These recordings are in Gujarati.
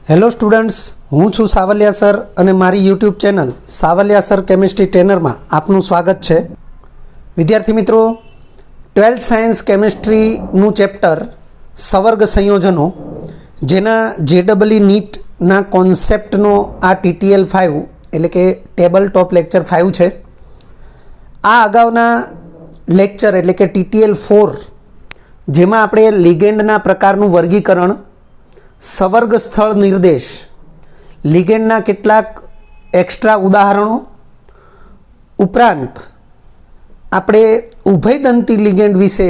હેલો સ્ટુડન્ટ્સ, હું છું સાવલિયા સર અને મારી YouTube channel Savaliya sir chemistry ટ્રેનરમાં આપનું સ્વાગત છે. વિદ્યાર્થી મિત્રો, 12th સાયન્સ કેમિસ્ટ્રીનું ચેપ્ટર સવર્ગ સંયોજનો, જેના JEE નીટના કોન્સેપ્ટનો આ TTL 5 એટલે કે ટેબલ ટોપ લેક્ચર 5 છે. આ અગાઉના લેક્ચર એટલે કે TTL 4, જેમાં આપણે લિગેન્ડના પ્રકારનું વર્ગીકરણ, સવર્ગ સ્થળ નિર્દેશ, લિગેન્ડના કેટલાક એક્સ્ટ્રા ઉદાહરણો ઉપરાંત આપણે ઉભયદંતી લિગેન્ડ વિશે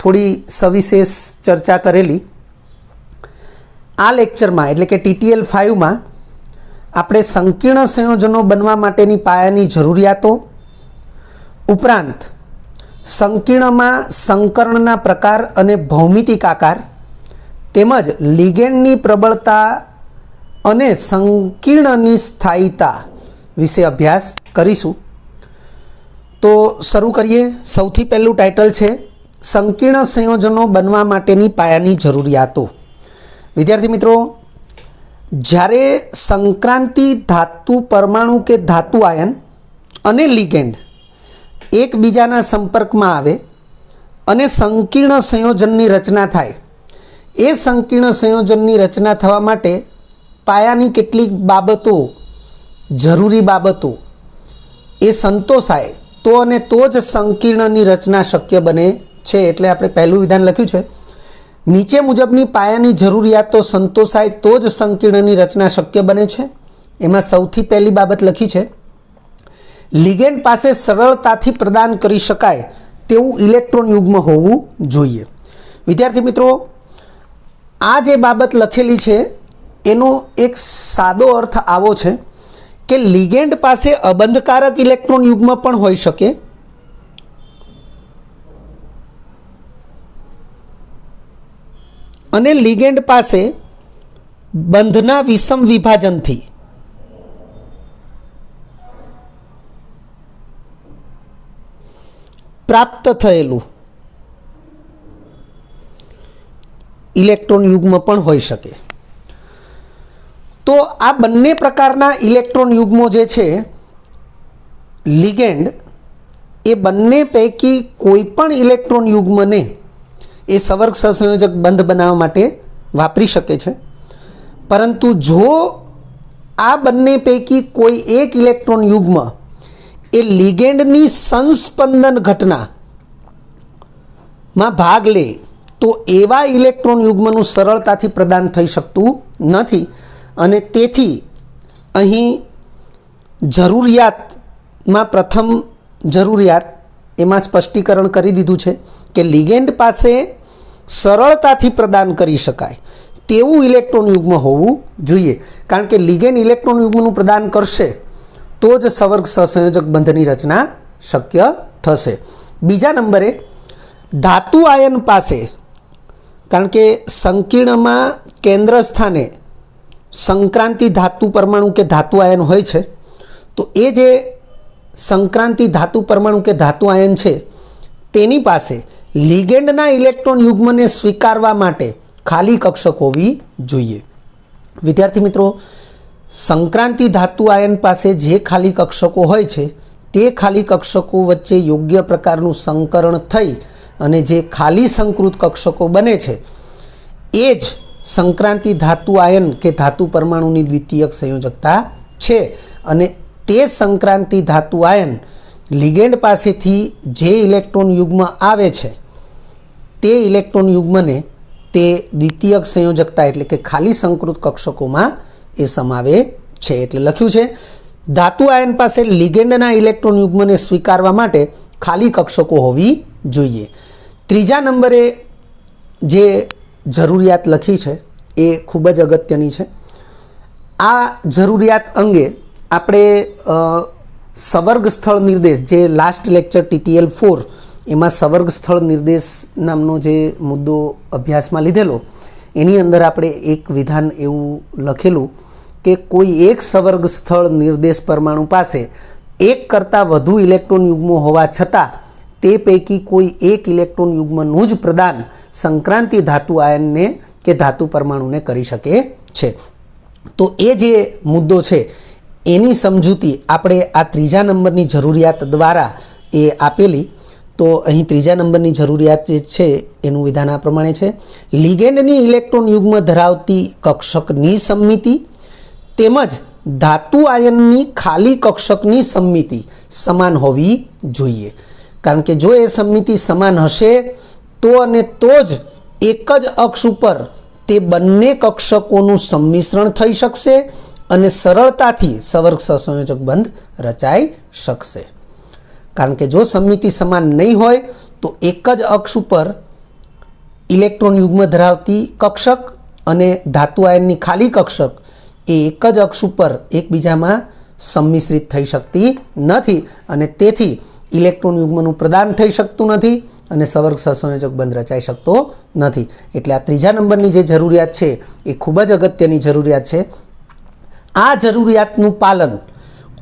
થોડી સવિશેષ ચર્ચા કરેલી. આ લેક્ચરમાં એટલે કે TTL 5માં આપણે સંકીર્ણ સંયોજનો બનવા માટેની પાયાની જરૂરિયાતો ઉપરાંત સંકીર્ણમાં સંકરણના પ્રકાર અને ભૌમિતિક આકાર તેમજ લિગેન્ડની પ્રબળતા અને સંકીર્ણની સ્થાયીતા વિશે અભ્યાસ કરીશું. તો શરૂ કરીએ. સૌથી પહેલું ટાઇટલ છે સંકીર્ણ સંયોજનો બનવા માટેની પાયાની જરૂરિયાતો. વિદ્યાર્થી મિત્રો, જ્યારે સંક્રાંતિ ધાતુ પરમાણુ કે ધાતુ આયન અને લિગેન્ડ એકબીજાના સંપર્કમાં આવે અને સંકીર્ણ સંયોજનની રચના થાય, એ સંકીર્ણ સંયોજનની રચના થવા માટે પાયાની કેટલીક બાબતો, જરૂરી બાબતો એ સંતોષાય તો અને તો જ સંકીર્ણની રચના શક્ય બને છે. એટલે આપણે પહેલું વિધાન લખ્યું છે, નીચે મુજબની પાયાની જરૂરિયાતો સંતોષાય તો જ સંકીર્ણની રચના શક્ય બને છે. એમાં સૌથી પહેલી બાબત લખી છે, લિગેન્ડ પાસે સરળતાથી પ્રદાન કરી શકાય તેવું ઇલેક્ટ્રોન યુગ્મ હોવું જોઈએ. વિદ્યાર્થી મિત્રો, આ જે બાબત લખેલી છે એનો એક સાદો અર્થ આવો છે કે લિગેન્ડ પાસે અબંધકારક ઇલેક્ટ્રોન યુગ્મ પણ હોઈ શકે અને લિગેન્ડ પાસે બંધના વિષમ વિભાજનથી પ્રાપ્ત થયેલું ઇલેક્ટ્રોન યુગ્મ પણ હોઈ શકે. તો આ બંને પ્રકારના ઇલેક્ટ્રોન યુગ્મો જે છે લિગેન્ડ, એ બંને પૈકી કોઈ પણ ઇલેક્ટ્રોન યુગ્મને એ સવર્ગ સહસંયોજક બંધ બનાવવા માટે વાપરી શકે છે. પરંતુ જો આ બંને પૈકી કોઈ એક ઇલેક્ટ્રોન યુગ્મ એ લિગેન્ડની સંસ્પંદન ઘટનામાં ભાગ લે તો એવા ઇલેક્ટ્રોન યુગ્મનું સરળતાથી પ્રદાન થઈ શકતું નથી. અને તેથી અહીં જરૂરિયાતમાં પ્રથમ જરૂરિયાત એમાં સ્પષ્ટીકરણ કરી દીધું છે કે લિગેન્ડ પાસે સરળતાથી પ્રદાન કરી શકાય તેવું ઇલેક્ટ્રોન યુગ્મ હોવું જોઈએ. કારણ કે લિગેન્ડ ઇલેક્ટ્રોન યુગ્મનું પ્રદાન કરશે તો જ સવર્ગ સહસંયોજક બંધની રચના શક્ય થશે. બીજા નંબરે, ધાતુ આયન પાસે, કારણ કે સંકીર્ણમાં કેન્દ્ર સ્થાને સંક્રાંતિ ધાતુ પરમાણુ કે ધાતુ આયન હોય છે, તો એ જે સંક્રાંતિ ધાતુ પરમાણુ કે ધાતુ આયન છે તેની પાસે લિગેન્ડના ઇલેક્ટ્રોન યુગ્મને સ્વીકારવા માટે ખાલી કક્ષક હોવી જોઈએ. વિદ્યાર્થી મિત્રો, સંક્રાંતિ ધાતુ આયન પાસે જે ખાલી કક્ષકો હોય છે તે ખાલી કક્ષકો વચ્ચે યોગ્ય પ્રકારનું સંકરણ થઈ અને જે ખાલી સંકૃત કક્ષકો બને છે એ જ સંક્રાંતિ ધાતુ આયન કે ધાતુ પરમાણુની દ્વિતીયક સંયોજકતા છે. અને તે સંક્રાંતિ ધાતુ આયન લિગેન્ડ પાસેથી જે ઇલેક્ટ્રોન યુગ્મ આવે છે તે ઇલેક્ટ્રોન યુગ્મને તે દ્વિતીયક સંયોજકતા એટલે કે ખાલી સંકૃત કક્ષકોમાં એ સમાવે છે. એટલે લખ્યું છે, ધાતુ આયન પાસે લિગેન્ડના ઇલેક્ટ્રોન યુગ્મને સ્વીકારવા માટે ખાલી કક્ષકો હોવી જોઈએ. ત્રીજા નંબરે જે જરૂરિયાત લખી છે એ ખૂબ જ અગત્યની છે. આ જરૂરિયાત અંગે આપણે સવર્ગ સ્થળ નિર્દેશ, જે લાસ્ટ લેક્ચર TTL 4 એમાં સવર્ગ સ્થળ નિર્દેશ નામનો જે મુદ્દો અભ્યાસમાં લીધેલો, એની અંદર આપણે એક વિધાન એવું લખેલું કે કોઈ એક સવર્ગ સ્થળ નિર્દેશ પરમાણુ પાસે એક કરતાં વધુ ઇલેક્ટ્રોન યુગ્મો હોવા છતાં તે પૈકી કોઈ એક ઇલેક્ટ્રોન યુગ્મનું જ પ્રદાન સંક્રાંતિ ધાતુ આયનને કે ધાતુ પરમાણુને કરી શકે છે. તો એ જે મુદ્દો છે એની સમજૂતી આપણે આ ત્રીજા નંબરની જરૂરિયાત દ્વારા એ આપેલી. તો અહીં ત્રીજા નંબરની જરૂરિયાત જે છે એનું વિધાન આ પ્રમાણે છે: લિગેન્ડની ઇલેક્ટ્રોન યુગ્મ ધરાવતી કક્ષકની સમમિતિ તેમજ ધાતુ આયનની ખાલી કક્ષકની સમમિતિ સમાન હોવી જોઈએ. કારણ કે જો એ સમમિતિ સમાન હશે તો અને તો જ એક જ અક્ષ ઉપર તે બંને કક્ષકોનું સંમિશ્રણ થઈ શકશે અને સરળતાથી સવર્ગ સહસંયોજક બંધ રચાઈ શકશે. કારણ કે જો સમમિતિ સમાન નહીં હોય તો એક જ અક્ષ ઉપર ઇલેક્ટ્રોન યુગ્મ ધરાવતી કક્ષક અને ધાતુ આયનની ખાલી કક્ષક એ એક જ અક્ષ ઉપર એકબીજામાં સંમિશ્રિત થઈ શકતી નથી અને તેથી ઇલેક્ટ્રોન યુગ્મનું પ્રદાન થઈ શકતું નથી અને સવર્ગ સહસંયોજક બંધ રચાઈ શકતો નથી. એટલે આ ત્રીજા નંબરની જે જરૂરિયાત છે એ ખૂબ જ અગત્યની જરૂરિયાત છે. આ જરૂરિયાતનું પાલન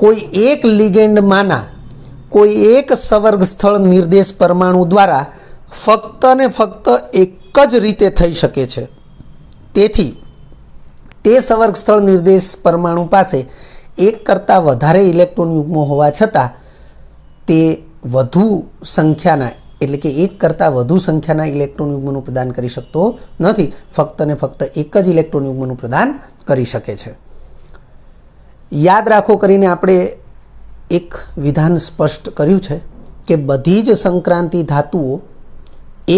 કોઈ એક લિગેન્ડમાંના કોઈ એક સવર્ગ સ્થળ નિર્દેશ પરમાણુ દ્વારા ફક્ત ને ફક્ત એક જ રીતે થઈ શકે છે. તેથી તે સવર્ગ સ્થળ નિર્દેશ પરમાણુ પાસે એક કરતાં વધારે ઇલેક્ટ્રોન યુગ્મો હોવા છતાં તે વધુ સંખ્યાના એટલે કે એક કરતાં વધુ સંખ્યાના ઇલેક્ટ્રોન યુગ્મનું પ્રદાન કરી શકતો નથી. ફક્ત ને ફક્ત એક જ ઇલેક્ટ્રોન યુગ્મનું પ્રદાન કરી શકે છે. યાદ રાખો કરીને આપણે એક વિધાન સ્પષ્ટ કર્યું છે કે બધી જ સંક્રાંતિ ધાતુઓ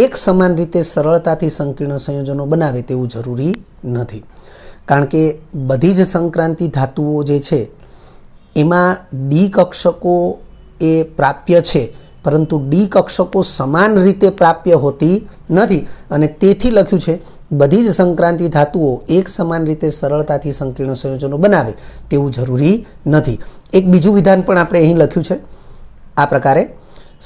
એક સમાન રીતે સરળતાથી સંકીર્ણ સંયોજનો બનાવે તેવું જરૂરી નથી. કારણ કે બધી જ સંક્રાંતિ ધાતુઓ જે છે એમાં ડી કક્ષકો એ પ્રાપ્ય છે, પરંતુ ડી કક્ષકો સમાન રીતે પ્રાપ્ય હોતી નથી અને તેથી લખ્યું છે બધી જ સંક્રાંતિ ધાતુઓ એક સમાન રીતે સરળતાથી સંકીર્ણ સંયોજનો બનાવે તેવું જરૂરી નથી. એક બીજું વિધાન પણ આપણે અહીં લખ્યું છે આ પ્રકારે: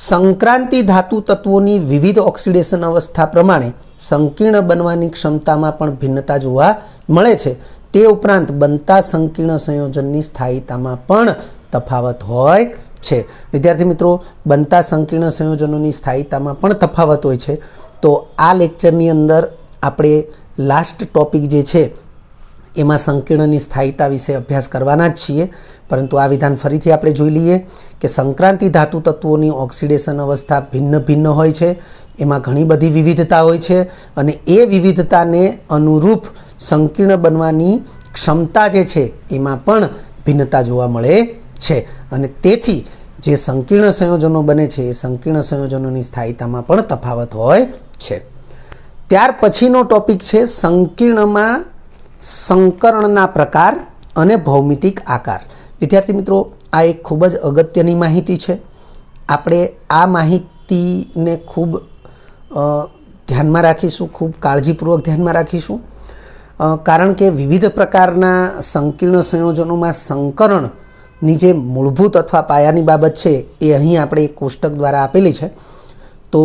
સંક્રાંતિ ધાતુ તત્વોની વિવિધ ઓક્સિડેશન અવસ્થા પ્રમાણે સંકીર્ણ બનવાની ક્ષમતામાં પણ ભિન્નતા જોવા મળે છે. તે ઉપરાંત બનતા સંકીર્ણ સંયોજનની સ્થાયીતામાં પણ તફાવત હોય છે. વિદ્યાર્થી મિત્રો, બનતા સંકીર્ણ સંયોજનોની સ્થાયીતામાં પણ તફાવત હોય છે. તો આ લેક્ચરની અંદર આપણે લાસ્ટ ટોપિક જે છે એમાં સંકીર્ણની સ્થાયીતા વિશે અભ્યાસ કરવાના જ છીએ. પરંતુ આ વિધાન ફરીથી આપણે જોઈ લઈએ કે સંક્રાંતિ ધાતુ તત્વોની ઓક્સિડેશન અવસ્થા ભિન્ન ભિન્ન હોય છે. એમાં ઘણી બધી વિવિધતા હોય છે અને એ વિવિધતાને અનુરૂપ સંકીર્ણ બનવાની ક્ષમતા જે છે એમાં પણ ભિન્નતા જોવા મળે છે અને તેથી જે સંકીર્ણ સંયોજનો બને છે એ સંકીર્ણ સંયોજનોની સ્થાયીતામાં પણ તફાવત હોય છે. ત્યાર પછીનો ટોપિક છે સંકીર્ણમાં સંકરણના પ્રકાર અને ભૌમિતિક આકાર. વિદ્યાર્થી મિત્રો, આ એક ખૂબ જ અગત્યની માહિતી છે. આપણે આ માહિતીને ખૂબ ધ્યાનમાં રાખીશું, ખૂબ કાળજીપૂર્વક ધ્યાનમાં રાખીશું. કારણ કે વિવિધ પ્રકારના સંકીર્ણ સંયોજનોમાં સંકરણની જે મૂળભૂત અથવા પાયાની બાબત છે એ અહીં આપણે એક કોષ્ટક દ્વારા આપેલી છે. તો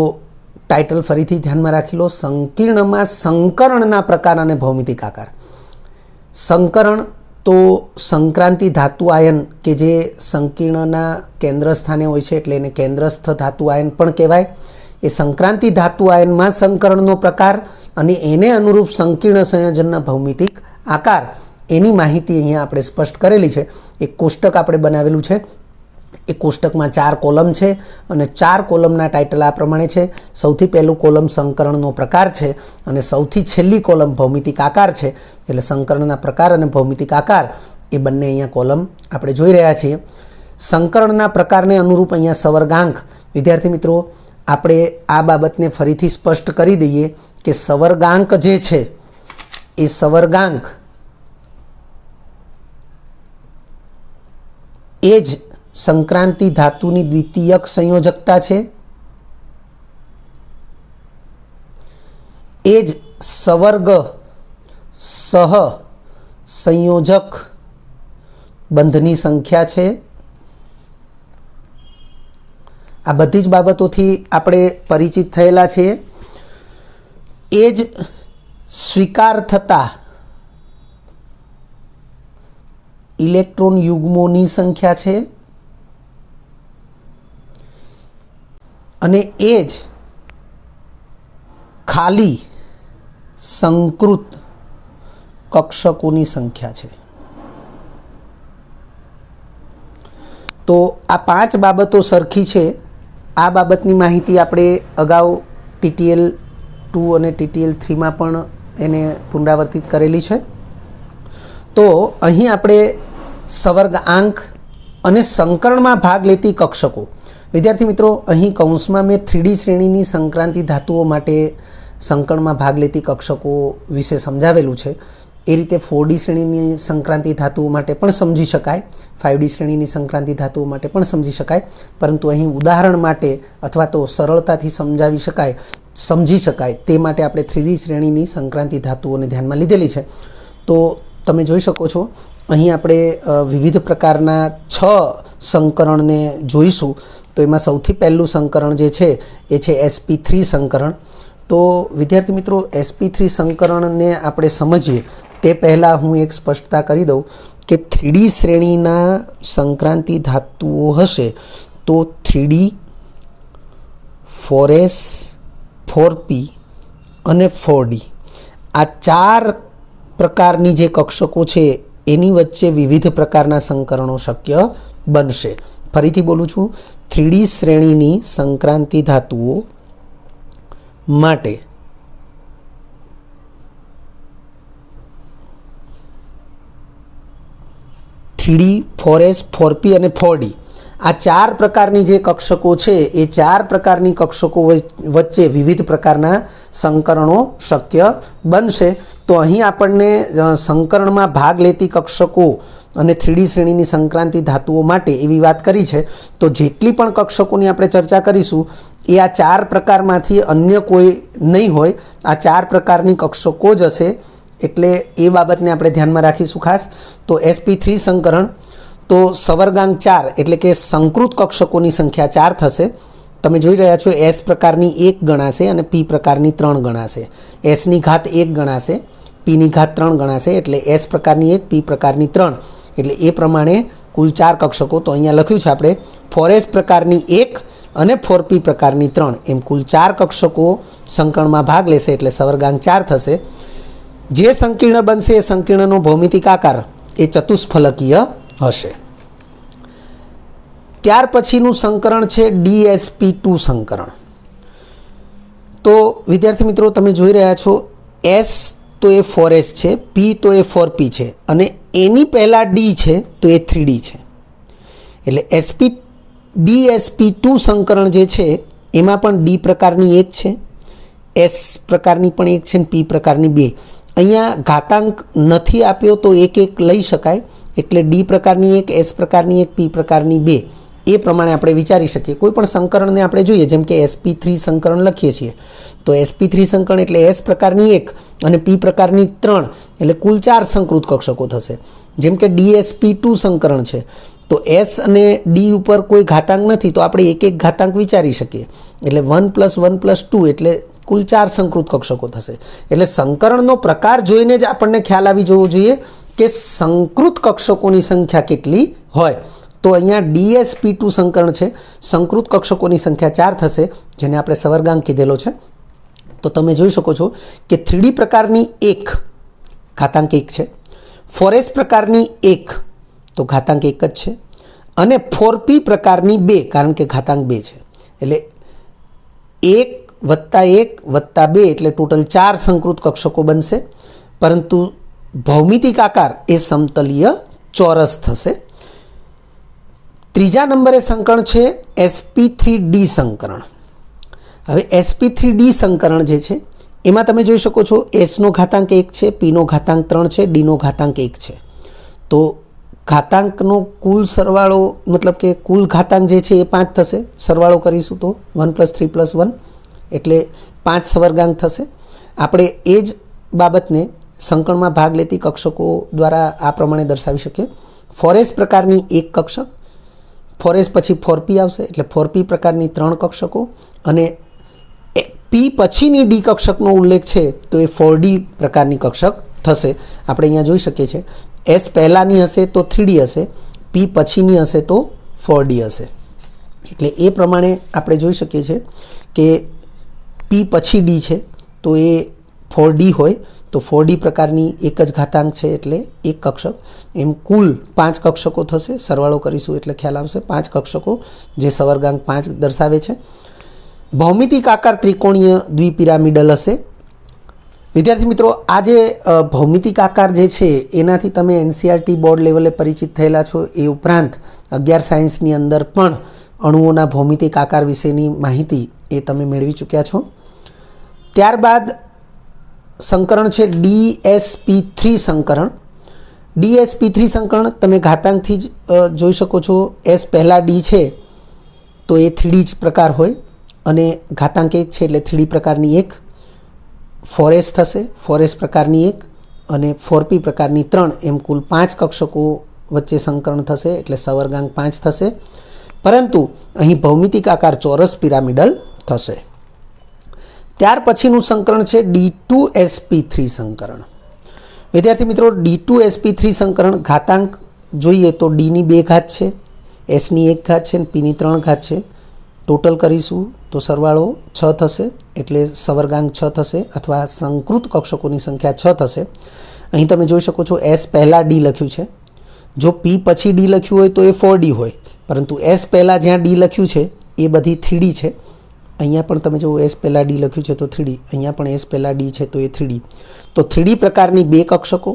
ટાઇટલ ફરીથી ધ્યાનમાં રાખી લો: સંકીર્ણમાં સંકરણના પ્રકાર અને ભૌમિતિક આકાર. સંકરણ તો સંક્રાંતિ ધાતુ આયન કે જે સંકીર્ણના કેન્દ્ર સ્થાને હોય છે એટલે એને કેન્દ્રસ્થ ધાતુ આયન પણ કહેવાય. એ સંક્રાંતિ ધાતુ આયનમાં સંકરણનો પ્રકાર અને એને અનુરૂપ સંકીર્ણ સંયોજનના ભૌમિતિક આકાર એની માહિતી અહીંયા આપણે સ્પષ્ટ કરેલી છે. એક કોષ્ટક આપણે બનાવેલું છે. એ કોષ્ટકમાં 4 કોલમ છે અને 4 કોલમના ટાઇટલ આ પ્રમાણે છે. સૌથી પહેલું કોલમ સંકરણનો પ્રકાર છે અને સૌથી છેલ્લી કોલમ ભૌમિતિક આકાર છે. એટલે સંકરણના પ્રકાર અને ભૌમિતિક આકાર એ બંને અહીંયા કોલમ આપણે જોઈ રહ્યા છીએ. સંકરણના પ્રકારને અનુરૂપ અહીંયા સવર્ગાંક. વિદ્યાર્થી મિત્રો, આપણે આ બાબતને ફરીથી સ્પષ્ટ કરી દઈએ કે સવર્ગાંક જે છે એ સવર્ગાંક એ જ સંક્રાંતિ ધાતુની દ્વિતીયક સંયોજકતા છે. એ જ સવર્ગ સહ સંયોજક બંધની સંખ્યા છે. આ બધી જ બાબતોથી આપણે પરિચિત થયેલા છીએ. એ જ સ્વીકાર થતા ઇલેક્ટ્રોન યુગ્મોની સંખ્યા છે અને એ જ ખાલી સંકૃત કક્ષકોની સંખ્યા છે. તો આ 5 બાબતો સરખી છે. આ બાબતની માહિતી આપણે અગાઉ TTL 2 અને TTL 3માં પણ એને પુનરાવર્તિત કરેલી છે. તો અહીં આપણે સવર્ગાંક અને સંકરણમાં ભાગ લેતી કક્ષકો, વિદ્યાર્થી મિત્રો અહીં કૌંસમાં મેં 3D શ્રેણીની સંક્રાંતિ ધાતુઓ માટે સંકરણમાં ભાગ લેતી કક્ષકો વિશે સમજાવેલું છે. એ રીતે 4D શ્રેણીની સંક્રાંતિ ધાતુઓ માટે પણ સમજી શકાય, 5D શ્રેણીની સંક્રાંતિ ધાતુઓ માટે પણ સમજી શકાય, પરંતુ અહીં ઉદાહરણ માટે અથવા તો સરળતાથી સમજી શકાય તે માટે આપણે 3D શ્રેણીની સંક્રાંતિ ધાતુઓને ધ્યાનમાં લીધેલી છે. તો તમે જોઈ શકો છો અહીં આપણે વિવિધ પ્રકારના 6 સંકરણને જોઈશું. તો એમાં સૌથી પહેલું સંકરણ જે છે એ છે sp3 સંકરણ. તો વિદ્યાર્થી મિત્રો sp3 સંકરણને આપણે સમજીએ તે પહેલાં હું એક સ્પષ્ટતા કરી દઉં કે 3D શ્રેણીના સંક્રાંતિ ધાતુઓ હશે તો 3D, 4s, 4p અને 4d આ 4 પ્રકારની જે કક્ષકો છે એની વચ્ચે વિવિધ પ્રકારના સંકરણો શક્ય બનશે. ફરીથી બોલું છું, 3D શ્રેણીની સંક્રાંતિ ધાતુઓ માટે ,3D, 4s, 4p અને 4d આ 4 પ્રકારની જે કક્ષકો છે એ 4 પ્રકારની કક્ષકો વચ્ચે વિવિધ પ્રકારના સંકરણો શક્ય બનશે. તો અહીં આપણને સંકરણમાં ભાગ લેતી કક્ષકો અને 3D શ્રેણીની સંક્રાંતિ ધાતુઓ માટે એવી વાત કરી છે. તો જેટલી પણ કક્ષકોની આપણે ચર્ચા કરીશું એ આ 4 પ્રકારમાંથી અન્ય કોઈ નહીં હોય, આ 4 પ્રકારની કક્ષકો જ હશે. એટલે એ બાબતને આપણે ધ્યાનમાં રાખીશું ખાસ. તો sp3 સંકરણ, તો સવર્ગાંક 4 એટલે કે સંકૃત કક્ષકોની સંખ્યા 4 થશે. તમે જોઈ રહ્યા છો s પ્રકારની 1 ગણાશે અને p પ્રકારની 3 ગણાશે. s ની ઘાત 1 ગણાશે, p ની ઘાત 3 ગણાશે, એટલે s પ્રકારની 1, p પ્રકારની 3, એટલે એ પ્રમાણે કુલ 4 કક્ષકો. તો અહીંયા લખ્યું છે આપણે 4s પ્રકારની 1 અને 4p પ્રકારની 3 એમ કુલ 4 કક્ષકો સંકરણમાં ભાગ લેશે એટલે સવર્ગાંક 4 થશે. જે સંકીર્ણ બનશે એ સંકીર્ણનો ભૌમિતિક આકાર એ ચતુષ્ફલકીય હશે. ત્યાર પછીનું સંકરણ છે dsp2 સંકરણ. તો વિદ્યાર્થી મિત્રો તમે જોઈ રહ્યા છો s તો એ 4s છે, p તો એ 4p છે અને એની પહેલાં d છે તો એ 3d છે. એટલે dsp2 સંકરણ જે છે એમાં પણ d પ્રકારની 1 છે, s પ્રકારની પણ 1 છે અને p પ્રકારની 2. અહીંયા ઘાતાંક નથી આપ્યો તો એક લઈ શકાય, એટલે d પ્રકારની 1, s પ્રકારની 1, p પ્રકારની 2 એ પ્રમાણે આપણે વિચારી શકીએ. કોઈ પણ સંકરણને આપણે જોઈએ, જેમ કે sp3 સંકરણ લખીએ છીએ તો sp3 સંકરણ એટલે s પ્રકારની 1 અને p પ્રકારની 3 એટલે કુલ 4 સંકૃત કક્ષકો થશે. જેમ કે dsp2 સંકરણ છે તો s અને d ઉપર કોઈ ઘાતાંક નથી તો આપણે એક ઘાતાંક વિચારી શકીએ, એટલે 1 + 1 + 2 એટલે કુલ 4 સંકૃત કક્ષકો થશે. એટલે સંકરણનો પ્રકાર જોઈને જ આપણને ખ્યાલ આવી જવો જોઈએ કે સંકૃત કક્ષકોની સંખ્યા કેટલી હોય. તો અહીંયા dsp2 સંકરણ છે, સંકૃત કક્ષકોની સંખ્યા 4 થશે, જેને આપણે સવર્ગાંક કીધેલો છે. તો તમે જોઈ શકો છો કે 3D પ્રકારની 1 ઘાતાંક 1 છે, 4s પ્રકારની 1 તો ઘાતાંક 1 જ છે અને 4p પ્રકારની 2 કારણ કે ઘાતાંક 2 છે. એટલે 1 + 1 + 2 એટલે ટોટલ 4 સંકૃત કક્ષકો બનશે, પરંતુ ભૌમિતિક આકાર એ સમતલીય ચોરસ થશે. ત્રીજા નંબરે સંકરણ છે sp3d સંકરણ. હવે sp3d સંકરણ જે છે એમાં તમે જોઈ શકો છો s નો ઘાતાંક 1 છે, p નો ઘાતાંક 3 છે, d નો ઘાતાંક 1 છે. તો ઘાતાંકનો કુલ સરવાળો મતલબ કે કુલ ઘાતાંક જે છે એ 5 થશે. સરવાળો કરીશું તો 1 + 3 + 1 એટલે 5 સવર્ગાંક થશે. આપણે એ જ બાબતને સંકરણમાં ભાગ લેતી કક્ષકો દ્વારા આ પ્રમાણે દર્શાવી શકીએ. 4s પ્રકારની 1 કક્ષક, 4s પછી 4p આવશે એટલે 4p પ્રકારની 3 કક્ષકો અને p પછીની d કક્ષકનો ઉલ્લેખ છે તો એ 4d પ્રકારની કક્ષક થશે. આપણે અહીંયા જોઈ શકીએ છીએ s પહેલાંની હશે તો 3d હશે, p પછીની હશે તો 4d હશે. એટલે એ પ્રમાણે આપણે જોઈ શકીએ છીએ કે p પછી d છે તો એ 4d હોય તો 4D પ્રકારની એક જ ઘાતાંક છે એટલે એક કક્ષક. એમ કુલ 5 કક્ષકો થશે. સરવાળો કરીશું એટલે ખ્યાલ આવશે. 5 કક્ષકો જે સવર્ગાંક 5 દર્શાવે છે. ભૌમિતિક આકાર ત્રિકોણીય દ્વિપિરામિડલ હશે. વિદ્યાર્થી મિત્રો, આ જે ભૌમિતિક આકાર જે છે એનાથી તમે NCERT બોર્ડ લેવલે પરિચિત થયેલા છો. એ ઉપરાંત 11 સાયન્સની અંદર પણ અણુઓના ભૌમિતિક આકાર વિશેની માહિતી એ તમે મેળવી ચૂક્યા છો. ત્યારબાદ સંકરણ છે DsP3 સંકરણ. DsP3 સંકરણ તમે ઘાતાંકથી જ જોઈ શકો છો. S પહેલાં D છે તો એ 3D જ પ્રકાર હોય અને ઘાતાંક 1 છે એટલે 3D પ્રકારની 1, 4S થશે, 4S પ્રકારની 1 અને 4P પ્રકારની 3, એમ કુલ 5 કક્ષકો વચ્ચે સંકરણ થશે એટલે સવર્ગાંક 5 થશે. પરંતુ અહીં ભૌમિતિક આકાર ચોરસ પિરામિડલ થશે. ત્યાર પછીનું સંકરણ છે D2sP3 સંકરણ. વિદ્યાર્થી મિત્રો, D2sP3 સંકરણ ઘાતાંક જોઈએ તો Dની 2 ઘાત છે, Sની 1 ઘાત છે અને Pની 3 ઘાત છે. ટોટલ કરીશું તો સરવાળો 6 થશે એટલે સવર્ગાંક 6 થશે અથવા સંકૃત કક્ષકોની સંખ્યા 6 થશે. અહીં તમે જોઈ શકો છો S પહેલાં D લખ્યું છે. જો P પછી D લખ્યું હોય તો એ 4D હોય, પરંતુ S પહેલાં જ્યાં D લખ્યું છે એ બધી 3D છે. અહીંયા પણ તમે જો S પહેલાં D લખ્યું છે તો 3D, અહીંયા પણ S પહેલાં D છે તો એ 3D. તો 3D પ્રકારની 2 કક્ષકો,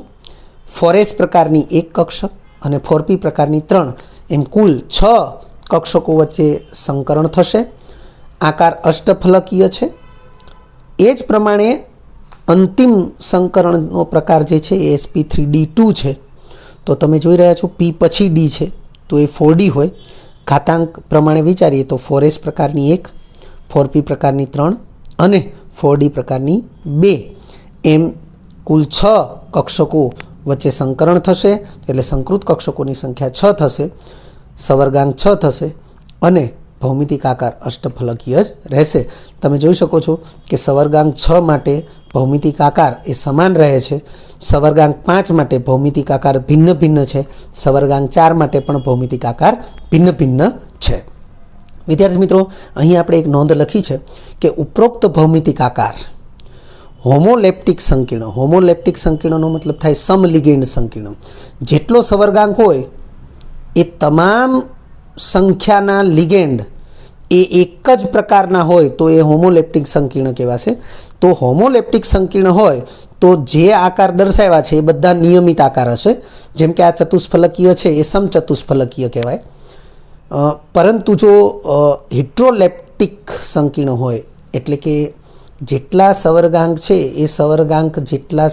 4S પ્રકારની 1 કક્ષક અને 4P પ્રકારની 3, એમ કુલ 6 કક્ષકો વચ્ચે સંકરણ થશે. આકાર અષ્ટફલકીય છે. એ જ પ્રમાણે અંતિમ સંકરણનો પ્રકાર જે છે એ sp3d2 છે. તો તમે જોઈ રહ્યા છો P પછી D છે તો એ 4D હોય. ઘાતાંક પ્રમાણે વિચારીએ તો 4S પ્રકારની 1, 4P પ્રકારની 3 અને 4D પ્રકારની 2, એમ કુલ 6 કક્ષકો વચ્ચે સંકરણ થશે એટલે સંકૃત કક્ષકોની સંખ્યા 6 થશે. સવર્ગાંક 6 થશે અને ભૌમિતિક આકાર અષ્ટફલકીય જ રહેશે. તમે જોઈ શકો છો કે સવર્ગાંક 6 માટે ભૌમિતિક આકાર એ સમાન રહે છે. સવર્ગાંક 5 માટે ભૌમિતિક આકાર ભિન્ન ભિન્ન છે. સવર્ગાંક 4 માટે પણ ભૌમિતિક આકાર ભિન્ન ભિન્ન છે. વિદ્યાર્થી મિત્રો, અહીં આપણે એક નોંધ લખી છે કે ઉપરોક્ત ભૌમિતિક આકાર હોમોલેપ્ટિક સંકીર્ણ. હોમોલેપ્ટિક સંકીર્ણનો મતલબ થાય સમલિગેન્ડ સંકીર્ણ. જેટલો સવર્ગાંક હોય એ તમામ સંખ્યાના લિગેન્ડ એ એક જ પ્રકારના હોય તો એ હોમોલેપ્ટિક સંકીર્ણ કહેવાશે. તો હોમોલેપ્ટિક સંકીર્ણ હોય તો જે આકાર દર્શાવ્યા છે એ બધા નિયમિત આકાર હશે. જેમ કે આ ચતુષ્ફલકીય છે એ સમચતુષ્ફલકીય કહેવાય. પરંતુ જો હિટ્રોલેપ્ટિક સંકીર્ણ હોય એટલે કે જેટલા સવર્ગાંક છે એ સવર્ગાંક જેટલા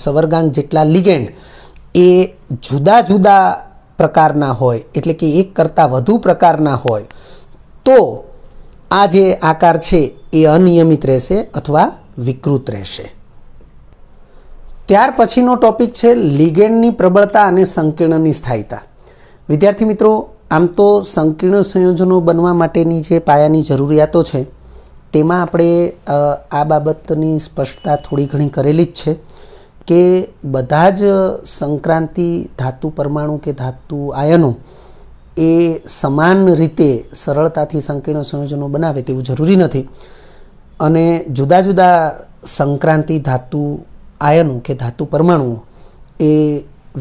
સવર્ગાંક જેટલા લિગેન્ડ એ જુદા જુદા પ્રકારના હોય એટલે કે એક કરતાં વધુ પ્રકારના હોય તો આ જે આકાર છે એ અનિયમિત રહેશે અથવા વિકૃત રહેશે. ત્યાર પછીનો ટોપિક છે લિગેન્ડની પ્રબળતા અને સંકીર્ણની સ્થાયીતા. વિદ્યાર્થી મિત્રો, આમ તો સંકીર્ણ સંયોજનો બનવા માટેની જે પાયાની જરૂરિયાતો છે તેમાં આપણે આ બાબતની સ્પષ્ટતા થોડી ઘણી કરેલી જ છે કે બધા જ સંક્રાંતિ ધાતુ પરમાણુ કે ધાતુ આયનો એ સમાન રીતે સરળતાથી સંકીર્ણ સંયોજનો બનાવે તેવું જરૂરી નથી. અને જુદા જુદા સંક્રાંતિ ધાતુ આયનો કે ધાતુ પરમાણુઓ એ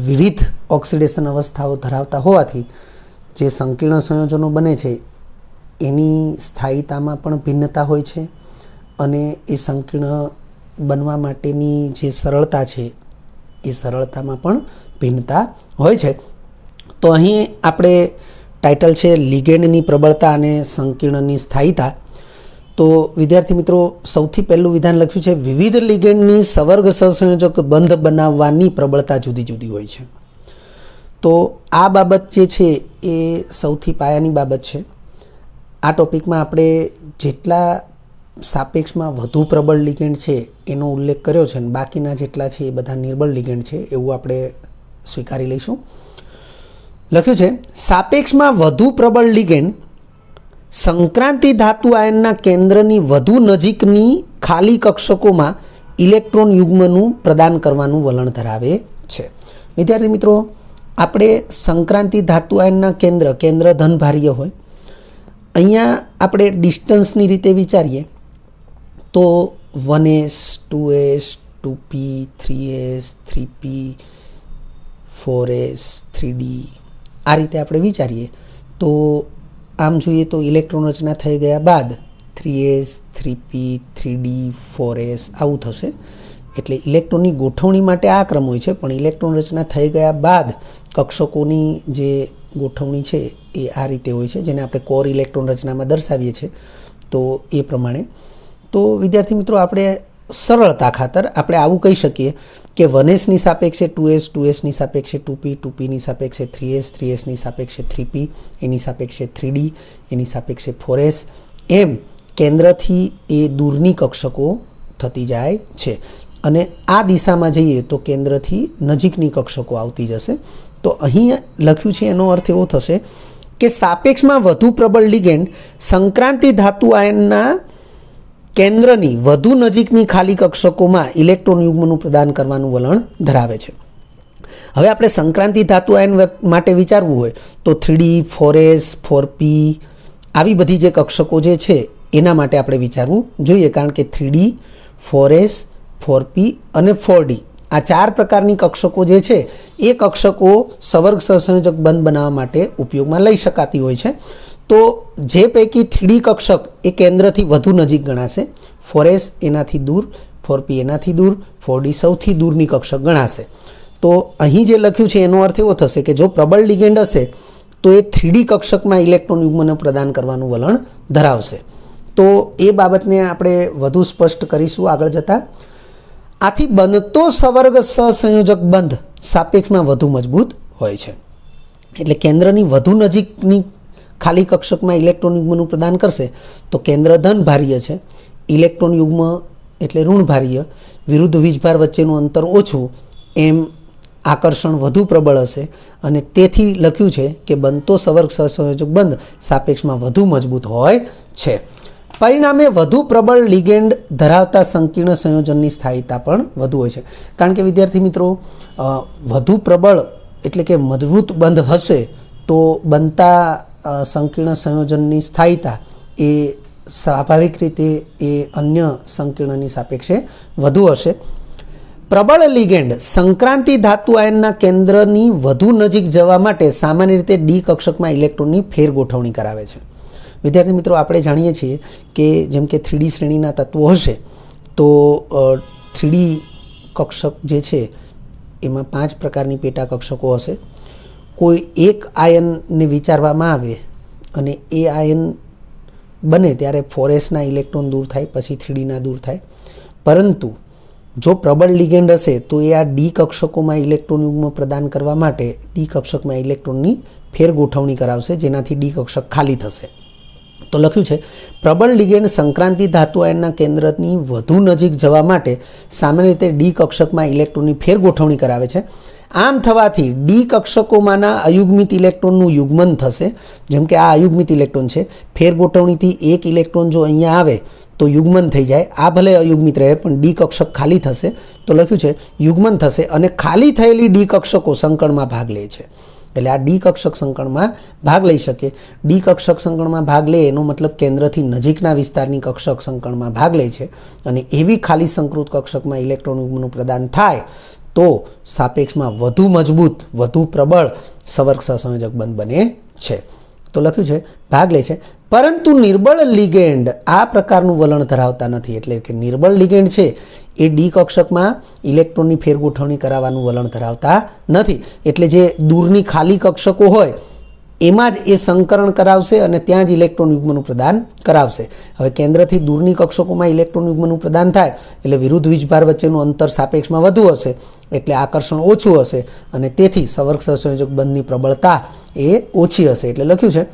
વિવિધ ઓક્સિડેશન અવસ્થાઓ ધરાવતા હોવાથી જે સંકીર્ણ સંયોજનો બને છે એની સ્થાયીતામાં પણ ભિન્નતા હોય છે અને એ સંકીર્ણ બનવા માટેની જે સરળતા છે એ સરળતામાં પણ ભિન્નતા હોય છે. તો અહીં આપણે ટાઇટલ છે લિગેન્ડની પ્રબળતા અને સંકીર્ણની સ્થાયીતા. તો વિદ્યાર્થી મિત્રો, સૌથી પહેલું વિધાન લખ્યું છે વિવિધ લિગેન્ડની સવર્ગ સહસંયોજક બંધ બનાવવાની પ્રબળતા જુદી જુદી હોય છે. તો આ બાબત જે છે એ સૌથી પાયાની બાબત છે. આ ટોપિકમાં આપણે જેટલા સાપેક્ષમાં વધુ પ્રબળ લિગેન્ડ છે એનો ઉલ્લેખ કર્યો છે અને બાકીના જેટલા છે એ બધા નિર્બળ લિગેન્ડ છે એવું આપણે સ્વીકારી લઈશું. લખ્યું છે સાપેક્ષમાં વધુ પ્રબળ લિગેન્ડ સંક્રાંતિ ધાતુ આયનના કેન્દ્રની વધુ નજીકની ખાલી કક્ષકોમાં ઇલેક્ટ્રોન યુગ્મનું પ્રદાન કરવાનું વલણ ધરાવે છે. વિદ્યાર્થી મિત્રો, આપણે સંક્રાંતિ ધાતુ આયનના કેન્દ્ર ધનભારીય હોય. અહીંયા આપણે ડિસ્ટન્સની રીતે વિચારીએ તો 1s, 2s, 2p 3s 3p 4s 3d આ રીતે આપણે વિચારીએ તો આમ જોઈએ તો ઇલેક્ટ્રોન રચના થઈ ગયા બાદ 3s 3p 3d 4s આવું થશે. એટલે ઇલેક્ટ્રોનની ગોઠવણી માટે આ ક્રમ હોય છે, પણ ઇલેક્ટ્રોન રચના થઈ ગયા બાદ કક્ષકોની જે ગોઠવણી છે એ આ રીતે હોય છે, જેને આપણે કોર ઇલેક્ટ્રોન રચનામાં દર્શાવીએ છીએ. તો એ પ્રમાણે તો વિદ્યાર્થી મિત્રો આપણે સરળતા ખાતર આપણે આવું કહી શકીએ કે 1sની સાપેક્ષે 2s 2sની સાપેક્ષે 2p 2pની સાપેક્ષે 3s 3sની સાપેક્ષે 3p એની સાપેક્ષે 3d એની સાપેક્ષે 4s એમ કેન્દ્રથી એ દૂરની કક્ષકો થતી જાય છે. અને આ દિશામાં જઈએ તો કેન્દ્રથી નજીકની કક્ષકો આવતી જશે. તો અહીં લખ્યું છે એનો અર્થ એવો થશે કે સાપેક્ષમાં વધુ પ્રબળ લિગેન્ડ સંક્રાંતિ ધાતુ આયનના કેન્દ્રની વધુ નજીકની ખાલી કક્ષકોમાં ઇલેક્ટ્રોન યુગ્મનું પ્રદાન કરવાનું વલણ ધરાવે છે. હવે આપણે સંક્રાંતિ ધાતુ આયન માટે વિચારવું હોય તો 3d 4s 4p આવી બધી જે કક્ષકો જે છે એના માટે આપણે વિચારવું જોઈએ, કારણ કે 3d 4s 4p અને 4d આ 4 પ્રકારની કક્ષકો જે છે એ કક્ષકો સવર્ગ સહસંયોજક બંધ બનાવવા માટે ઉપયોગમાં લઈ શકાતી હોય છે. તો જે પૈકી 3d કક્ષક એ કેન્દ્રથી વધુ નજીક ગણાશે, 4s એનાથી દૂર, 4p એનાથી દૂર, 4d સૌથી દૂરની કક્ષક ગણાશે. તો અહીં જે લખ્યું છે એનો અર્થ એવો થશે કે જો પ્રબળ લિગેન્ડ હશે તો એ 3d કક્ષકમાં ઇલેક્ટ્રોન યુગ્મને પ્રદાન કરવાનું વલણ ધરાવશે. તો એ બાબતને આપણે વધુ સ્પષ્ટ કરીશું આગળ જતાં. આથી બનતો સવર્ગ સહસંયોજક બંધ સાપેક્ષમાં વધુ મજબૂત હોય છે. એટલે કેન્દ્રની વધુ નજીકની ખાલી કક્ષકમાં ઇલેક્ટ્રોન યુગ્મનું પ્રદાન કરશે તો કેન્દ્ર ધન ભાર્ય છે, ઇલેક્ટ્રોન યુગ્મ એટલે ઋણ ભાર્ય, વિરુદ્ધ વીજભાર વચ્ચેનું અંતર ઓછું, એમ આકર્ષણ વધુ પ્રબળ હશે. અને તેથી લખ્યું છે કે બનતો સવર્ગ સહસંયોજક બંધ સાપેક્ષમાં વધુ મજબૂત હોય છે. પરિણામે વધુ પ્રબળ લિગેન્ડ ધરાવતા સંકીર્ણ સંયોજનની સ્થાયીતા પણ વધુ હોય છે. કારણ કે વિદ્યાર્થી મિત્રો વધુ પ્રબળ એટલે કે મજબૂત બંધ હશે તો બનતા સંકીર્ણ સંયોજનની સ્થાયીતા એ સ્વાભાવિક રીતે એ અન્ય સંકીર્ણની સાપેક્ષે વધુ હશે. પ્રબળ લિગેન્ડ સંક્રાંતિ ધાતુ આયનના કેન્દ્રની વધુ નજીક જવા માટે સામાન્ય રીતે ડી કક્ષકમાં ઇલેક્ટ્રોનની ફેર ગોઠવણી કરાવે છે. વિદ્યાર્થી મિત્રો આપણે જાણીએ છીએ કે જેમ કે 3d શ્રેણીના તત્વો હશે તો 3d કક્ષક જે છે એમાં 5 પ્રકારની પેટા કક્ષકો હશે. કોઈ એક આયનને વિચારવામાં આવે અને એ આયન બને ત્યારે 4sના ઇલેક્ટ્રોન દૂર થાય, પછી 3dના દૂર થાય. પરંતુ જો પ્રબળ લિગેન્ડ હશે તો એ આ ડી કક્ષકોમાં ઇલેક્ટ્રોન યુગ્મ પ્રદાન કરવા માટે ડી કક્ષકમાં ઇલેક્ટ્રોનની ફેર ગોઠવણી કરાવશે, જેનાથી ડી કક્ષક ખાલી થશે. તો લખ્યું છે પ્રબળ લિગેન્ડ સંક્રાંતિ ધાતુ આયનના કેન્દ્રની વધુ નજીક જવા માટે સામાન્ય રીતે ડી કક્ષકમાં ઇલેક્ટ્રોનની ફેર ગોઠવણી કરાવે છે. આમ થવાથી ડી કક્ષકોમાંના અયુગ્મિત ઇલેક્ટ્રોનનું યુગ્મન થશે. જેમ કે આ અયુગ્મિત ઇલેક્ટ્રોન છે, ફેર ગોઠવણીથી એક ઇલેક્ટ્રોન જો અહીંયા આવે તો યુગ્મન થઈ જાય. આ ભલે અયુગ્મિત રહે પણ ડી કક્ષક ખાલી થશે. તો લખ્યું છે યુગ્મન થશે અને ખાલી થયેલી ડી કક્ષકો સંકળમાં ભાગ લે છે. એટલે આ ડી કક્ષક સંકળમાં ભાગ લઈ શકે. ડી કક્ષક સંકળમાં ભાગ લે એનો મતલબ કેન્દ્રથી નજીકના વિસ્તારની કક્ષક સંકળમાં ભાગ લે છે. અને એવી ખાલી સંકૃત કક્ષકમાં ઇલેક્ટ્રોન યુગ્મનું પ્રદાન થાય તો સાપેક્ષમાં વધુ મજબૂત, વધુ પ્રબળ સવર્ગ સહસંયોજક બંધ બને છે. તો લખ્યું છે ભાગ લે છે. પરંતુ નિર્બળ લિગેન્ડ આ પ્રકારનું વલણ ધરાવતા નથી. એટલે કે નિર્બળ લિગેન્ડ છે એ ડી કક્ષકમાં ઇલેક્ટ્રોનની ફેરગોઠવણી કરાવવાનું વલણ ધરાવતા નથી. એટલે જે દૂરની ખાલી કક્ષકો હોય એમાં જ એ સંકરણ કરાવશે અને ત્યાં જ ઇલેક્ટ્રોન યુગ્મનું પ્રદાન કરાવશે. હવે કેન્દ્રથી દૂરની કક્ષકોમાં ઇલેક્ટ્રોન યુગ્મનું પ્રદાન થાય એટલે વિરુદ્ધ વીજભાર વચ્ચેનું અંતર સાપેક્ષમાં વધુ હશે, એટલે આકર્ષણ ઓછું હશે અને તેથી સવર્ગ સહસંયોજક બંધની પ્રબળતા એ ઓછી હશે. એટલે લખ્યું છે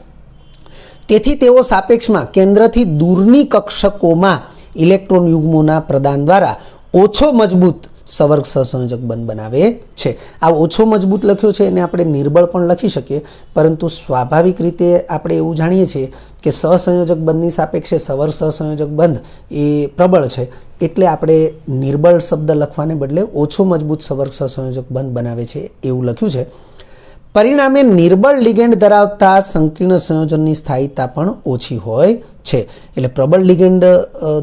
તેથી તેઓ સાપેક્ષમાં કેન્દ્રથી દૂરની કક્ષકોમાં ઇલેક્ટ્રોન યુગ્મોના પ્રદાન દ્વારા ઓછો મજબૂત સવર્ગ સહસંયોજક બંધ બનાવે છે. આ ઓછો મજબૂત લખ્યો છે એને આપણે નિર્બળ પણ લખી શકીએ, પરંતુ સ્વાભાવિક રીતે આપણે એવું જાણીએ છીએ કે સહસંયોજક બંધની સાપેક્ષે સવર્ગ સહસંયોજક બંધ એ પ્રબળ છે. એટલે આપણે નિર્બળ શબ્દ લખવાને બદલે ઓછો મજબૂત સવર્ગ સહસંયોજક બંધ બનાવે છે એવું લખ્યું છે. પરિણામે નિર્બળ લિગેન્ડ ધરાવતા સંકીર્ણ સંયોજનની સ્થાયીતા પણ ઓછી હોય છે. એટલે પ્રબળ લિગેન્ડ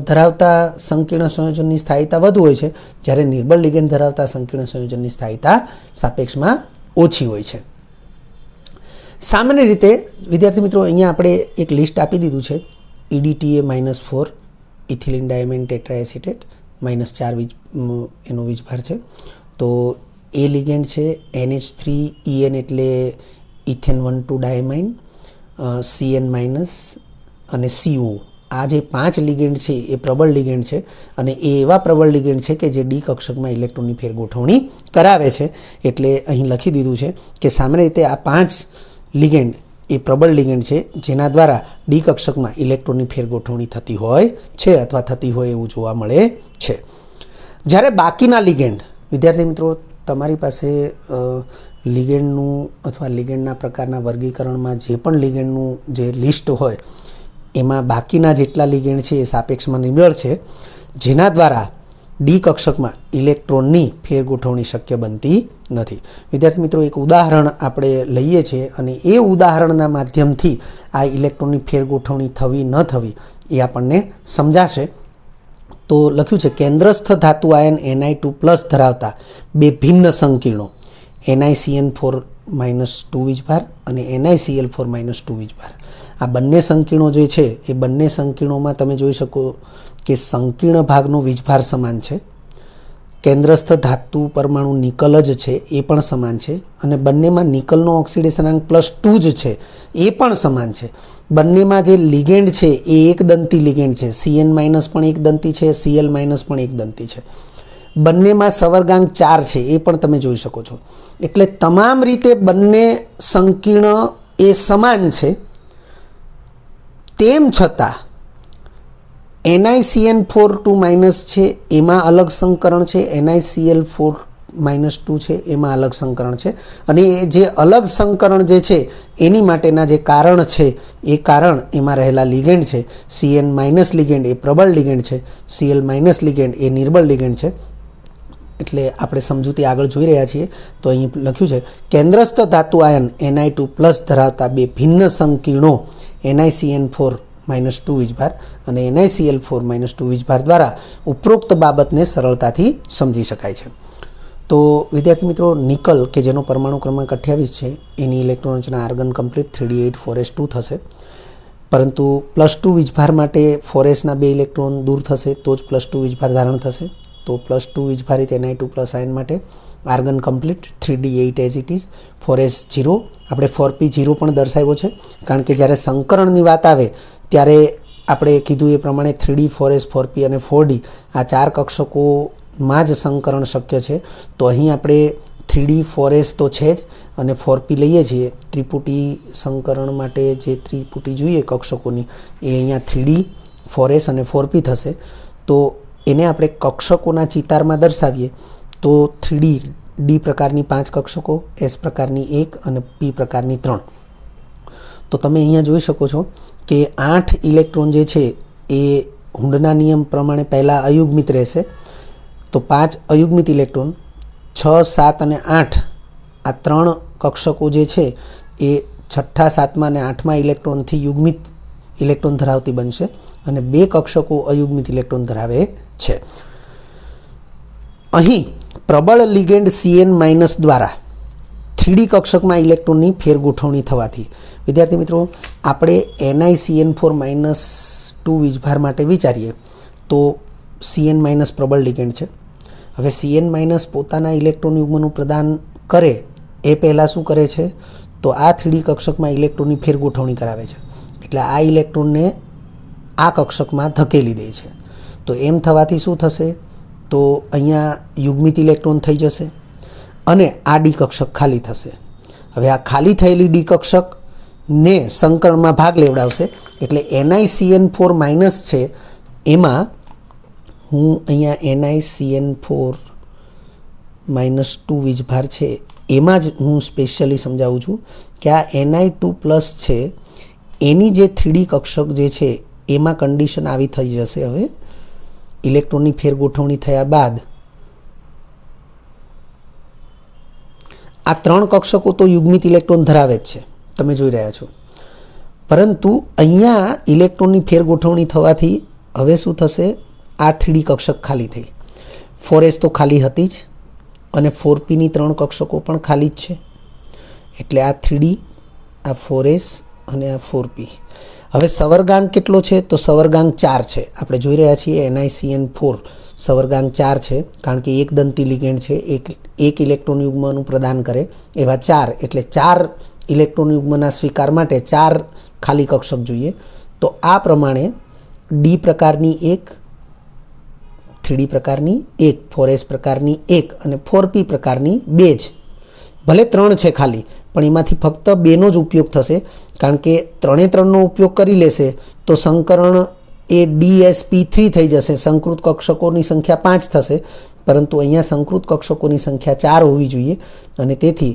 ધરાવતા સંકીર્ણ સંયોજનની સ્થાયીતા વધુ હોય છે, જ્યારે નિર્બળ લિગેન્ડ ધરાવતા સંકીર્ણ સંયોજનની સ્થાયીતા સાપેક્ષમાં ઓછી હોય છે. સામાન્ય રીતે વિદ્યાર્થી મિત્રો અહીંયા આપણે એક લિસ્ટ આપી દીધું છે. EDTA -4 ઇથિલિન ડાયમિન ટેટ્રાએસિટેટ -4 એનો વીજભાર છે. તો એ લિગેન્ડ છે, NH3EN એટલે ઇથેન 1,2 ડાયમાઇન, CN- અને CO. આ જે 5 લિગેન્ડ છે એ પ્રબળ લિગેન્ડ છે અને એ એવા પ્રબળ લિગેન્ડ છે કે જે ડી કક્ષકમાં ઇલેક્ટ્રોનની ફેરગોઠવણી કરાવે છે. એટલે અહીં લખી દીધું છે કે સામાન્ય રીતે આ 5 લિગેન્ડ એ પ્રબળ લિગેન્ડ છે જેના દ્વારા ડી કક્ષકમાં ઇલેક્ટ્રોનની ફેરગોઠવણી થતી હોય છે અથવા થતી હોય એવું જોવા મળે છે. જ્યારે બાકીના લિગેન્ડ, વિદ્યાર્થી મિત્રો તમારી પાસે લિગેન્ડનું અથવા લિગેન્ડના પ્રકારના વર્ગીકરણમાં જે પણ લિગેન્ડનું જે લિસ્ટ હોય એમાં બાકીના જેટલા લિગેન્ડ છે એ સાપેક્ષમાં નિર્બળ છે, જેના દ્વારા ડી કક્ષકમાં ઇલેક્ટ્રોનની ફેરગોઠવણી શક્ય બનતી નથી. વિદ્યાર્થી મિત્રો એક ઉદાહરણ આપણે લઈએ છીએ અને એ ઉદાહરણના માધ્યમથી આ ઇલેક્ટ્રોનની ફેરગોઠવણી થવી ન થવી એ આપણને સમજાશે. તો લખ્યું છે કેન્દ્રસ્થ ધાતુ આયન Ni2+ ધરાવતા બે ભિન્ન સંકીર્ણો NiCN4- 2 વીજભાર અને NiCl4- 2 વીજભાર. આ બંને સંકીર્ણો જે છે એ બંને સંકીર્ણોમાં તમે જોઈ શકો કે સંકીર્ણ ભાગનો વીજભાર સમાન છે. કેન્દ્રસ્થ ધાતુ પરમાણુ નિકલ જ છે એ પણ સમાન છે અને બંનેમાં નિકલનો ઓક્સિડેશનાંક +2 જ છે એ પણ સમાન છે. બંનેમાં જે લિગેન્ડ છે એ એક દંતી લિગેન્ડ છે. CN- પણ એક દંતી છે, Cl- પણ એક દંતી છે. બંનેમાં સવર્ગાંક 4 છે એ પણ તમે જોઈ શકો છો. એટલે તમામ રીતે બંને સંકીર્ણ એ સમાન છે. તેમ છતાં NiCN4 છે એમાં અલગ સંકરણ છે, NiCl4- છે એમાં અલગ સંકરણ છે અને એ જે અલગ સંકરણ જે છે એની માટેના જે કારણ છે એ કારણ એમાં રહેલા લિગેન્ડ છે. CN- લિગેન્ડ એ પ્રબળ લિગેન્ડ છે, Cl- લિગેન્ડ એ નિર્બળ લિગેન્ડ છે. એટલે આપણે સમજૂતી આગળ જોઈ રહ્યા છીએ. તો અહીં લખ્યું છે કેન્દ્રસ્થ ધાતુ આયન Ni2+ ધરાવતા બે ભિન્ન સંકીર્ણો NiCN4- 2 વીજભાર અને NiCl4- 2 વીજભાર દ્વારા ઉપરોક્ત બાબતને સરળતાથી સમજી શકાય છે. તો વિદ્યાર્થી મિત્રો નિકલ કે જેનો પરમાણુ ક્રમાંક 28 છે એની ઇલેક્ટ્રોન રચના આર્ગન કમ્પ્લીટ 3d8 4s2 થશે, પરંતુ +2 વીજભાર માટે 4sના 2 ઇલેક્ટ્રોન દૂર થશે તો જ +2 વીજભાર ધારણ થશે. તો +2 વીજભારિત Ni2+ આયન માટે argon complete 3d8 as it is, 4s 0. આપણે 4p0 પણ દર્શાવ્યો છે કારણ કે જ્યારે સંકરણની વાત આવે ત્યારે આપણે કીધું એ પ્રમાણે 3d 4s 4p અને 4d આ 4 કક્ષકોમાં જ સંકરણ શક્ય છે. તો અહીં આપણે 3d 4s તો છે જ અને 4p લઈએ છીએ. ત્રિપુટી સંકરણ માટે જે ત્રિપુટી જોઈએ કક્ષકોની એ અહીંયા 3d 4s અને 4p થશે. તો એને આપણે કક્ષકોના ચિતારમાં દર્શાવીએ તો 3d ડી પ્રકારની 5 કક્ષકો, S પ્રકારની 1 અને P પ્રકારની 3. તો તમે અહીંયા જોઈ શકો છો કે 8 ઇલેક્ટ્રોન જે છે એ હુન્ડના નિયમ પ્રમાણે પહેલાં અયુગ્મિત રહેશે. તો 5 અયુગ્મિત ઇલેક્ટ્રોન, 6, 7 અને 8 આ 3 કક્ષકો જે છે એ 6ઠ્ઠા, 7મા અને 8મા ઇલેક્ટ્રોનથી યુગ્મિત ઇલેક્ટ્રોન ધરાવતી બનશે અને 2 કક્ષકો અયુગ્મિત ઇલેક્ટ્રોન ધરાવે છે. અહીં પ્રબળ લિગેન્ડ CN- દ્વારા 3d કક્ષકમાં ઇલેક્ટ્રોનની ફેરગોઠવણી થવાથી વિદ્યાર્થી મિત્રો આપણે NiCN4- 2 વીજભાર માટે વિચારીએ તો CN- પ્રબળ લિગેન્ડ છે. હવે CN- પોતાના ઇલેક્ટ્રોન યુગ્મનું પ્રદાન કરે એ પહેલાં શું કરે છે તો આ 3d કક્ષકમાં ઇલેક્ટ્રોનની ફેરગોઠવણી કરાવે છે. એટલે આ ઇલેક્ટ્રોનને આ કક્ષકમાં ધકેલી દે છે. તો એમ થવાથી શું થશે તો અહીંયા યુગ્મિત ઇલેક્ટ્રોન થઈ જશે અને આ ડી કક્ષક ખાલી થશે. હવે આ ખાલી થયેલી ડી કક્ષકને સંકરણમાં ભાગ લેવડાવશે એટલે NiCN4- છે એમાં હું અહીંયા NiCN4- 2 વીજભાર છે એમાં જ હું સ્પેશિયલી સમજાવું છું કે આ Ni2+ છે એની જે 3d કક્ષક જે છે એમાં કન્ડિશન આવી થઈ જશે. હવે ઇલેક્ટ્રોનની ફેરગોઠવણી થયા બાદ આ 3 કક્ષકો તો યુગ્મિત ઇલેક્ટ્રોન ધરાવે જ છે, તમે જોઈ રહ્યા છો. પરંતુ અહીંયા ઇલેક્ટ્રોનની ફેરગોઠવણી થવાથી હવે શું થશે? આ 3D કક્ષક ખાલી થઈ. 4s તો ખાલી હતી જ અને 4pની 3 કક્ષકો પણ ખાલી જ છે. એટલે આ 3D, આ 4s અને આ 4p. હવે સવર્ગાંક કેટલો છે? તો સવર્ગાંક 4 છે. આપણે જોઈ રહ્યા છીએ NiCN4 સવર્ગાંક 4 છે, કારણ કે એક દંતી લિગેન્ડ છે, એક ઇલેક્ટ્રોન યુગ્મનું પ્રદાન કરે એવા 4, એટલે 4 ઇલેક્ટ્રોન યુગ્મના સ્વીકાર માટે 4 ખાલી કક્ષક જોઈએ. તો આ પ્રમાણે D પ્રકારની 1, 3D પ્રકારની 1, 4s પ્રકારની 1 અને 4p પ્રકારની 2 જ. ભલે 3 છે ખાલી, પણ એમાંથી ફક્ત 2નો જ ઉપયોગ થશે, કારણ કે 3નો ઉપયોગ કરી લેશે તો સંકરણ એ DsP3 થઈ જશે. સંકૃત કક્ષકોની સંખ્યા 5 થશે, પરંતુ અહીંયા સંકૃત કક્ષકોની સંખ્યા 4 હોવી જોઈએ અને તેથી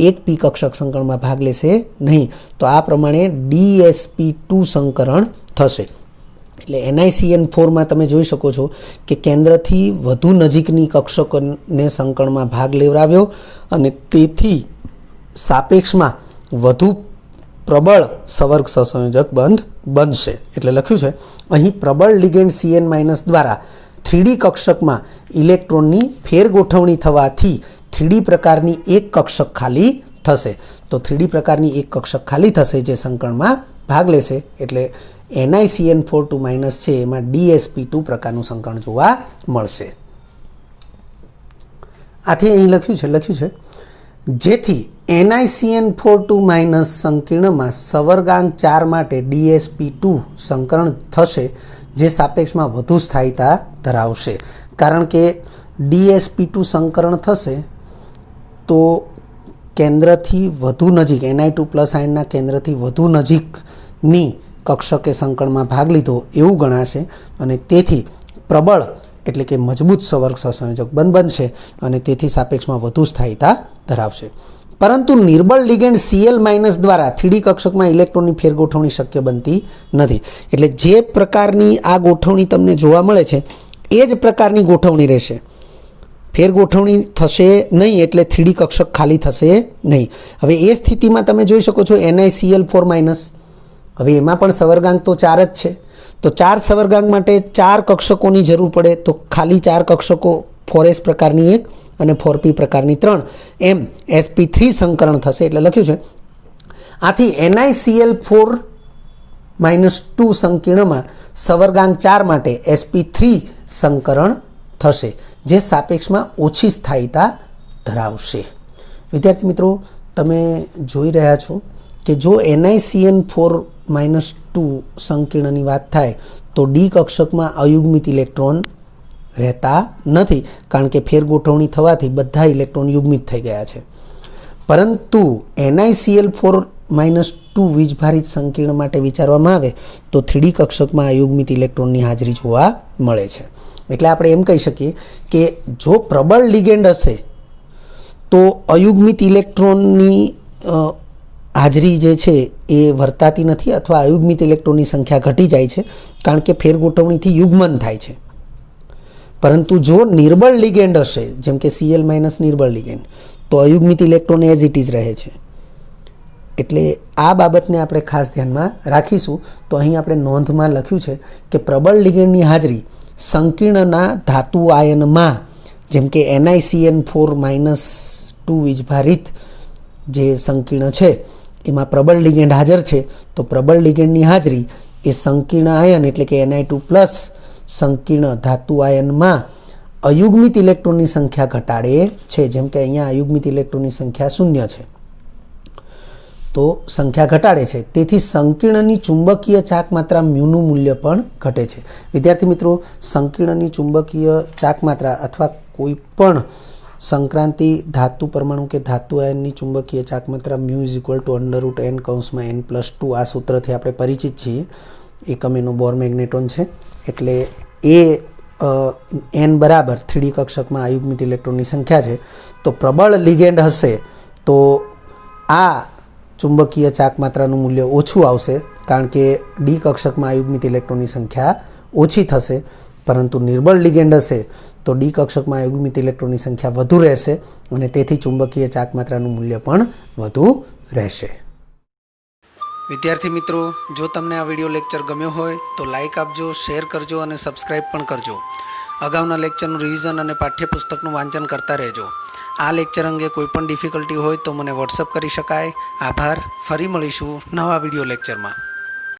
એક p કક્ષક સંકરણમાં ભાગ લેશે નહીં. તો આ પ્રમાણે DsP2 સંકરણ થશે. એટલે NiCN4માં તમે જોઈ શકો છો કે કેન્દ્રથી વધુ નજીકની કક્ષકોને સંકરણમાં ભાગ લેવડાવ્યો અને તેથી સાપેક્ષમાં વધુ પ્રબળ સવર્ગ સહસંયોજક બંધ બનશે. એટલે લખ્યું છે અહીં પ્રબળ લિગેન્ડ Cn- દ્વારા 3D કક્ષકમાં ઇલેક્ટ્રોનની ફેરગોઠવણી થવાથી 3D પ્રકારની એક કક્ષક ખાલી થશે. તો 3D પ્રકારની એક કક્ષક ખાલી થશે જે સંકરણમાં ભાગ લેશે. એટલે NiCN4 છે એમાં DsP2 પ્રકારનું સંકરણ જોવા મળશે. આથી અહીં લખ્યું છે જેથી NiCN4 સંકીર્ણમાં સવર્ગાંક 4 માટે DsP2 સંકરણ થશે જે સાપેક્ષમાં વધુ સ્થાયીતા ધરાવશે. કારણ કે DsP2 સંકરણ થશે તો કેન્દ્રથી વધુ નજીક Ni2+ આયનના કેન્દ્રથી વધુ નજીકની કક્ષકે સંકરણમાં ભાગ લીધો એવું ગણાશે અને તેથી પ્રબળ એટલે કે મજબૂત સવર્ગ સહસંયોજક બંધ બનશે અને તેથી સાપેક્ષમાં વધુ સ્થાયીતા ધરાવશે. પરંતુ નિર્બળ લિગેન્ડ Cl- દ્વારા 3D કક્ષકમાં ઇલેક્ટ્રોનની ફેરગોઠવણી શક્ય બનતી નથી. એટલે જે પ્રકારની આ ગોઠવણી તમને જોવા મળે છે એ જ પ્રકારની ગોઠવણી રહેશે. ફેરગોઠવણી થશે નહીં એટલે 3D કક્ષક ખાલી થશે નહીં. હવે એ સ્થિતિમાં તમે જોઈ શકો છો NiCl4-. હવે એમાં પણ સવર્ગાંક તો 4 જ છે, તો 4 સવર્ગાંક માટે 4 કક્ષકોની જરૂર પડે. તો ખાલી 4 કક્ષકો 4s પ્રકારની 1 અને 4p પ્રકારની 3 એમ sp3 સંકરણ થશે. એટલે લખ્યું છે આથી NiCl4-2 સંકીર્ણમાં સવર્ગાંક 4 માટે sp3 સંકરણ થશે જે સાપેક્ષમાં ઓછી સ્થાયીતા ધરાવશે. વિદ્યાર્થી મિત્રો, તમે જોઈ રહ્યા છો કે જો NiCN4-2 સંકીર્ણની વાત થાય તો D કક્ષકમાં અયુગ્મિત ઇલેક્ટ્રોન રહેતા નથી, કારણ કે ફેરગોઠવણી થવાથી બધા ઇલેક્ટ્રોન યુગ્મિત થઈ ગયા છે. પરંતુ NiCl4-2 વીજભારિત સંકીર્ણ માટે વિચારવામાં આવે તો 3D કક્ષકમાં અયુગ્મિત ઇલેક્ટ્રોનની હાજરી જોવા મળે છે. એટલે આપણે એમ કહી શકીએ કે જો પ્રબળ લિગેન્ડ હશે તો અયુગ્મિત ઇલેક્ટ્રોનની હાજરી જે છે એ વર્તાતી નથી અથવા અયુગ્મિત ઇલેક્ટ્રોનની સંખ્યા ઘટી જાય છે, કારણ કે ફેરગોઠવણીથી યુગ્મન થાય છે. પરંતુ જો નિર્બળ લિગેન્ડ હશે, જેમ કે Cl- નિર્બળ લિગેન્ડ, તો અયુગ્મિત ઇલેક્ટ્રોન એઝ ઇટ ઇઝ રહે છે. એટલે આ બાબતને આપણે ખાસ ધ્યાનમાં રાખીશું. તો અહીં આપણે નોંધમાં લખ્યું છે કે પ્રબળ લિગેન્ડની હાજરી સંકીર્ણના ધાતુ આયનમાં, જેમ કે NiCN4-2 વીજભારિત જે સંકીર્ણ છે એમાં પ્રબળ લિગેન્ડ હાજર છે, તો પ્રબળ લિગેન્ડની હાજરી એ સંકીર્ણ આયન એટલે કે Ni2+ સંકીર્ણ ધાતુ આયનમાં અયુગ્મિત ઇલેક્ટ્રોનની સંખ્યા ઘટાડે છે. જેમ કે અહીંયા અયુગ્મિત ઇલેક્ટ્રોનની સંખ્યા 0 છે, તો સંખ્યા ઘટાડે છે. તેથી સંકીર્ણની ચુંબકીય ચાક માત્રા મ્યુનું મૂલ્ય પણ ઘટે છે. વિદ્યાર્થી મિત્રો, સંકીર્ણની ચુંબકીય ચાક માત્રા અથવા કોઈ પણ સંક્રાંતિ ધાતુ પરમાણુ કે ધાતુ આયનની ચુંબકીય ચાક માત્રા μ = n+n(n+2) આ સૂત્રથી આપણે પરિચિત છીએ. એકમ એનો બોર મેગ્નેટોન છે. એટલે એ n બરાબર 3D કક્ષકમાં અયુગ્મિત ઇલેક્ટ્રોનની સંખ્યા છે. તો પ્રબળ લિગેન્ડ હશે તો આ ચુંબકીય ચાક માત્રાનું મૂલ્ય ઓછું આવશે, કારણ કે D કક્ષકમાં અયુગ્મિત ઇલેક્ટ્રોનની સંખ્યા ઓછી થશે. પરંતુ નિર્બળ લિગેન્ડ હશે તો ડી કક્ષકમાં અયુગ્મિત ઇલેક્ટ્રોનની સંખ્યા વધુ રહેશે અને તેથી ચુંબકીય ચાક માત્રાનું મૂલ્ય પણ વધુ રહેશે. વિદ્યાર્થી મિત્રો, જો તમને આ વિડીયો લેક્ચર ગમ્યો હોય તો લાઇક આપજો, શેર કરજો અને સબસ્ક્રાઈબ પણ કરજો. અગાઉના લેક્ચરનું રિવિઝન અને પાઠ્યપુસ્તકનું વાંચન કરતા રહેજો. આ લેક્ચર અંગે કોઈ પણ ડિફિકલ્ટી હોય તો મને વોટ્સઅપ કરી શકાય. આભાર. ફરી મળીશું નવા વિડીયો લેક્ચરમાં.